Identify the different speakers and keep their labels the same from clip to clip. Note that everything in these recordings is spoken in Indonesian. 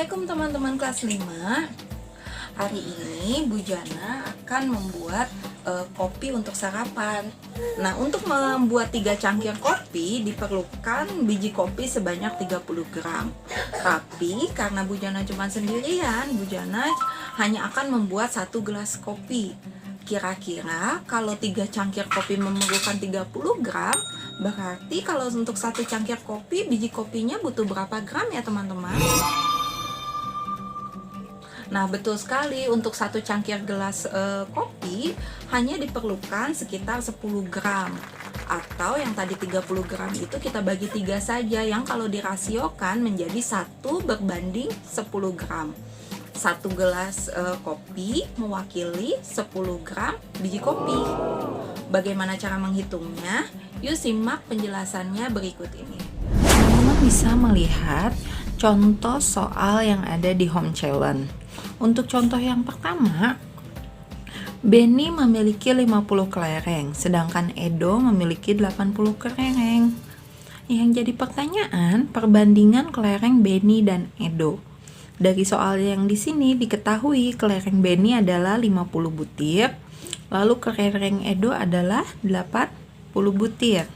Speaker 1: Assalamualaikum teman-teman kelas 5. Hari ini Bu Jana akan membuat kopi untuk sarapan. Nah, untuk membuat 3 cangkir kopi diperlukan biji kopi sebanyak 30 gram. Tapi karena Bu Jana cuma sendirian, Bu Jana hanya akan membuat 1 gelas kopi. Kira-kira kalau 3 cangkir kopi memerlukan 30 gram, berarti kalau untuk 1 cangkir kopi, biji kopinya butuh berapa gram ya teman-teman? Nah, betul sekali, untuk 1 cangkir gelas kopi hanya diperlukan sekitar 10 gram. Atau yang tadi 30 gram itu kita bagi 3 saja, yang kalau dirasiokan menjadi 1 berbanding 10 gram. 1 gelas kopi mewakili 10 gram biji kopi. Bagaimana cara menghitungnya? Yuk simak penjelasannya berikut ini. Teman-teman bisa melihat contoh soal yang ada di home challenge. Untuk contoh yang pertama, Benny memiliki 50 kelereng, sedangkan Edo memiliki 80 kelereng. Yang jadi pertanyaan, perbandingan kelereng Benny dan Edo. Dari soal yang di sini diketahui kelereng Benny adalah 50 butir, lalu kelereng Edo adalah 80 butir.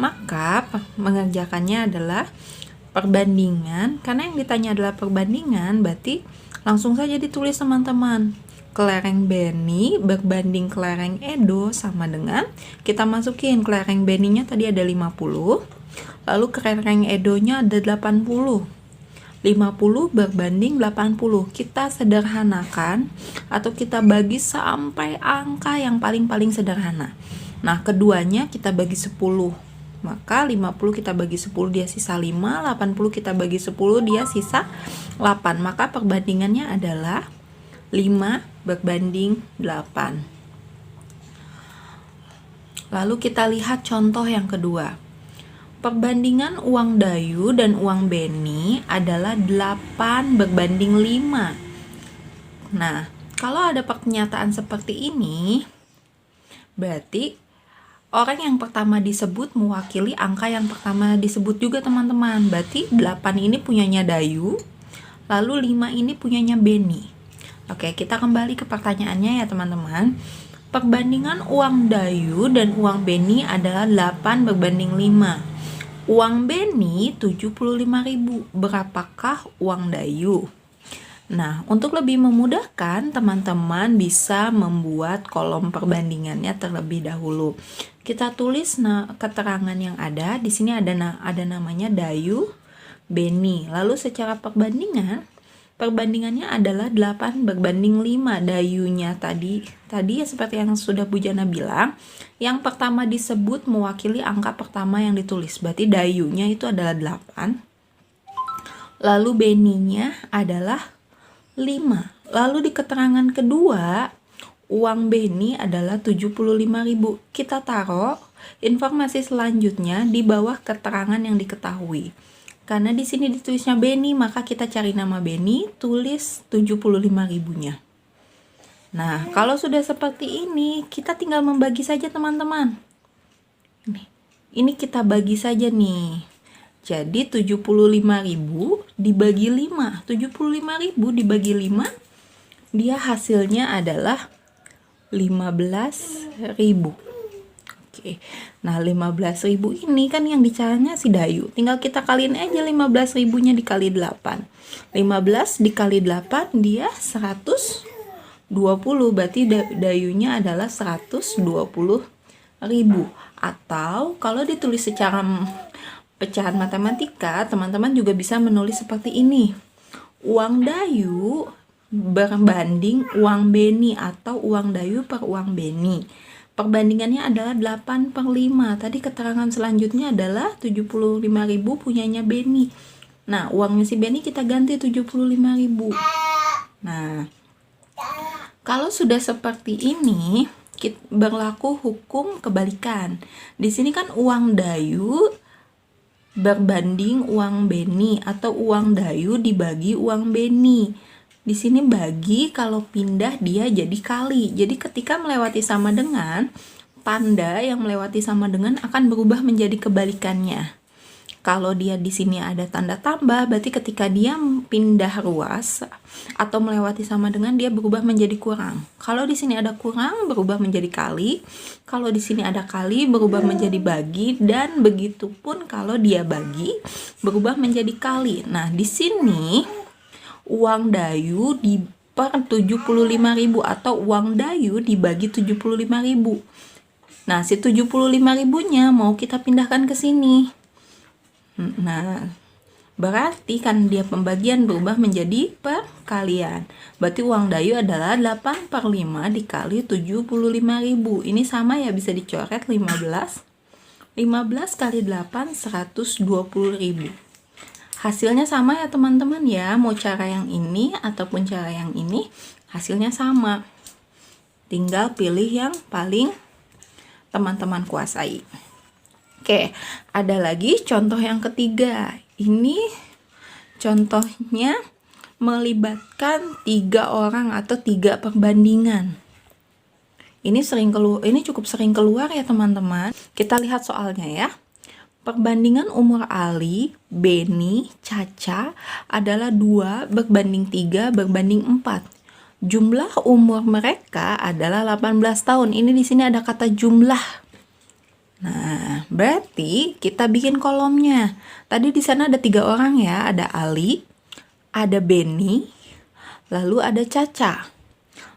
Speaker 1: Maka mengerjakannya adalah perbandingan. Karena yang ditanya adalah perbandingan, berarti langsung saja ditulis teman-teman. Kelereng Benny berbanding kelereng Edo sama dengan, kita masukin kelereng Benny-nya tadi ada 50, lalu kelereng Edo-nya ada 80. 50 berbanding 80. Kita sederhanakan atau kita bagi sampai angka yang paling sederhana. Nah, keduanya kita bagi 10. Maka 50 kita bagi 10 dia sisa 5, 80 kita bagi 10 dia sisa 8. Maka perbandingannya adalah 5 berbanding 8. Lalu kita lihat contoh yang kedua. Perbandingan uang Dayu dan uang Benny adalah 8 berbanding 5. Nah, kalau ada pernyataan seperti ini, berarti orang yang pertama disebut mewakili angka yang pertama disebut juga teman-teman. Berarti 8 ini punyanya Dayu, lalu 5 ini punyanya Benny. Oke, kita kembali ke pertanyaannya ya teman-teman. Perbandingan uang Dayu dan uang Benny adalah 8 berbanding 5. Uang Benny 75.000. Berapakah uang Dayu? Nah, untuk lebih memudahkan, teman-teman bisa membuat kolom perbandingannya terlebih dahulu. Kita tulis keterangan yang ada. Di sini ada namanya Dayu, Benny. Lalu secara perbandingannya adalah 8 berbanding 5. Dayunya tadi ya seperti yang sudah Bu Jana bilang, yang pertama disebut mewakili angka pertama yang ditulis. Berarti Dayunya itu adalah 8. Lalu Benny-nya adalah 5. Lalu di keterangan kedua, uang Benny adalah 75.000. Kita taruh informasi selanjutnya di bawah keterangan yang diketahui. Karena di sini ditulisnya Benny, maka kita cari nama Benny, tulis 75.000-nya. Nah, kalau sudah seperti ini, kita tinggal membagi saja teman-teman. Ini kita bagi saja nih. Jadi 75.000 dibagi 5. 75.000 dibagi 5, dia hasilnya adalah 15.000. Oke. Nah, 15.000 ini kan yang dicaranya si Dayu. Tinggal kita kaliin aja 15.000-nya dikali 8. 15 dikali 8 dia 120. Berarti Dayunya adalah 120.000. Atau kalau ditulis secara pecahan matematika, teman-teman juga bisa menulis seperti ini. Uang Dayu berbanding uang Benny atau uang Dayu per uang Benny. Perbandingannya adalah 8/5. Tadi keterangan selanjutnya adalah 75.000 punyanya Benny. Nah, uangnya si Benny kita ganti 75.000. Nah, kalau sudah seperti ini, berlaku hukum kebalikan. Di sini kan uang Dayu berbanding uang Benny atau uang Dayu dibagi uang Benny. Di sini bagi, kalau pindah dia jadi kali. Jadi ketika melewati sama dengan, tanda yang melewati sama dengan akan berubah menjadi kebalikannya. Kalau dia di sini ada tanda tambah, berarti ketika dia pindah ruas atau melewati sama dengan, dia berubah menjadi kurang. Kalau di sini ada kurang, berubah menjadi kali. Kalau di sini ada kali, berubah menjadi bagi, dan begitu pun kalau dia bagi, berubah menjadi kali. Nah, di sini uang Dayu di per 75.000 atau uang Dayu dibagi 75.000. Nah, si 75.000-nya mau kita pindahkan ke sini. Nah, berarti kan dia pembagian berubah menjadi perkalian. Berarti uang Dayu adalah 8/5 dikali 75.000. Ini sama ya, bisa dicoret 15. 15 kali 8, 120.000. Hasilnya sama ya teman-teman ya. Mau cara yang ini ataupun cara yang ini, hasilnya sama. Tinggal pilih yang paling teman-teman kuasai. Oke, ada lagi contoh yang ketiga. Ini contohnya melibatkan 3 orang atau 3 perbandingan. Ini cukup sering keluar ya teman-teman. Kita lihat soalnya ya. Perbandingan umur Ali, Beni, Caca adalah 2 berbanding 3 berbanding 4. Jumlah umur mereka adalah 18 tahun. Ini di sini ada kata jumlah. Nah, berarti kita bikin kolomnya. Tadi di sana ada 3 orang ya, ada Ali, ada Beni, lalu ada Caca.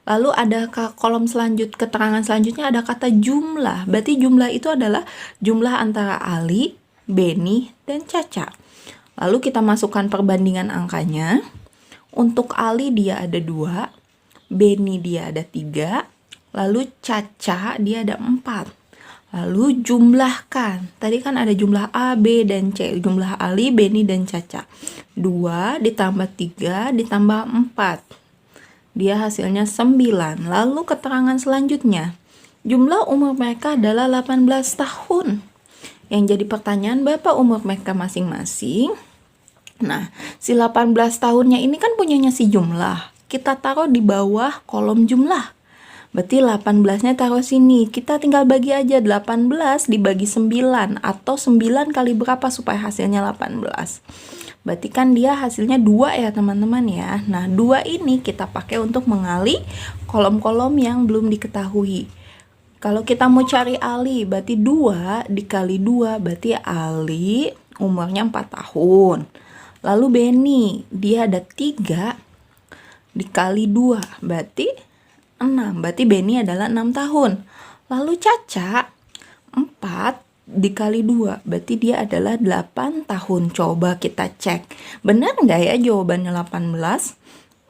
Speaker 1: Lalu ada kolom keterangan selanjutnya ada kata jumlah. Berarti jumlah itu adalah jumlah antara Ali, Beni, dan Caca. Lalu kita masukkan perbandingan angkanya. Untuk Ali dia ada 2, Beni dia ada 3, lalu Caca dia ada 4. Lalu jumlahkan. Tadi kan ada jumlah A, B, dan C. Jumlah Ali, Beni, dan Caca. 2 ditambah 3 ditambah 4. Dia hasilnya 9. Lalu keterangan selanjutnya. Jumlah umur mereka adalah 18 tahun. Yang jadi pertanyaan, berapa umur mereka masing-masing? Nah, si 18 tahunnya ini kan punyanya si jumlah. Kita taruh di bawah kolom jumlah. Berarti 18-nya taruh sini. Kita tinggal bagi aja 18 dibagi 9 atau 9 kali berapa supaya hasilnya 18. Berarti kan dia hasilnya 2 ya teman-teman ya. Nah, 2 ini kita pakai untuk mengali kolom-kolom yang belum diketahui. Kalau kita mau cari Ali, berarti 2 dikali 2 berarti Ali umurnya 4 tahun. Lalu Beni, dia ada 3 dikali 2 berarti 6, berarti Beni adalah 6 tahun. Lalu Caca 4 dikali 2 berarti dia adalah 8 tahun. Coba kita cek, benar nggak ya jawabannya 18?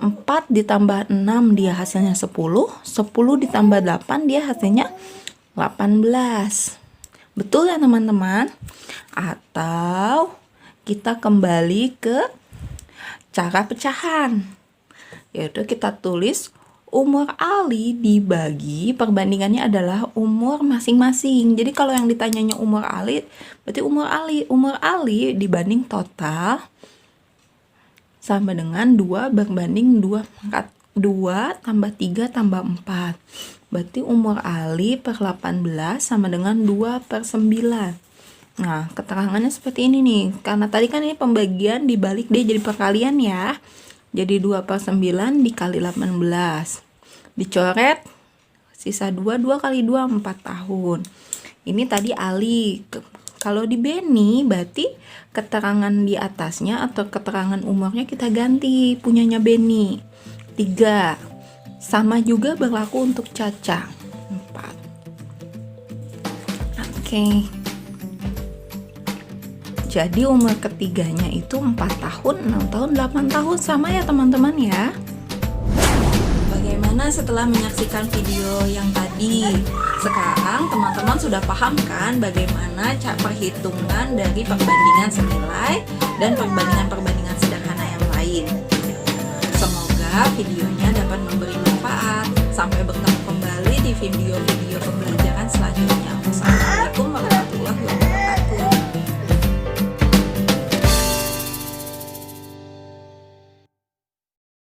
Speaker 1: 4 ditambah 6 dia hasilnya 10. 10 ditambah 8 dia hasilnya 18. Betul ya teman-teman? Atau kita kembali ke cara pecahan, yaitu kita tulis umur Ali dibagi, perbandingannya adalah umur masing-masing. Jadi kalau yang ditanyanya umur Ali, berarti umur Ali dibanding total sama dengan 2 berbanding 2. 2 tambah 3 tambah 4. Berarti umur Ali per 18 sama dengan 2 per 9. Nah, keterangannya seperti ini nih. Karena tadi kan ini pembagian dibalik dia jadi perkalian ya. Jadi 2 per 9 dikali 18. Dicoret, sisa 2, 2 kali 2, 4 tahun. Ini tadi Ali. Kalau di Beni, berarti keterangan di atasnya atau keterangan umurnya kita ganti. Punyanya Beni, 3. Sama juga berlaku untuk Caca, 4. Oke. Jadi umur ketiganya itu 4 tahun, 6 tahun, 8 tahun. Sama ya teman-teman ya. Bagaimana setelah menyaksikan video yang tadi? Sekarang teman-teman sudah paham kan bagaimana cara perhitungan dari perbandingan senilai dan perbandingan-perbandingan sederhana yang lain. Semoga videonya dapat memberi manfaat. Sampai bertemu kembali di video-video pembelajaran selanjutnya. Wassalamualaikum warahmatullahi wabarakatuh.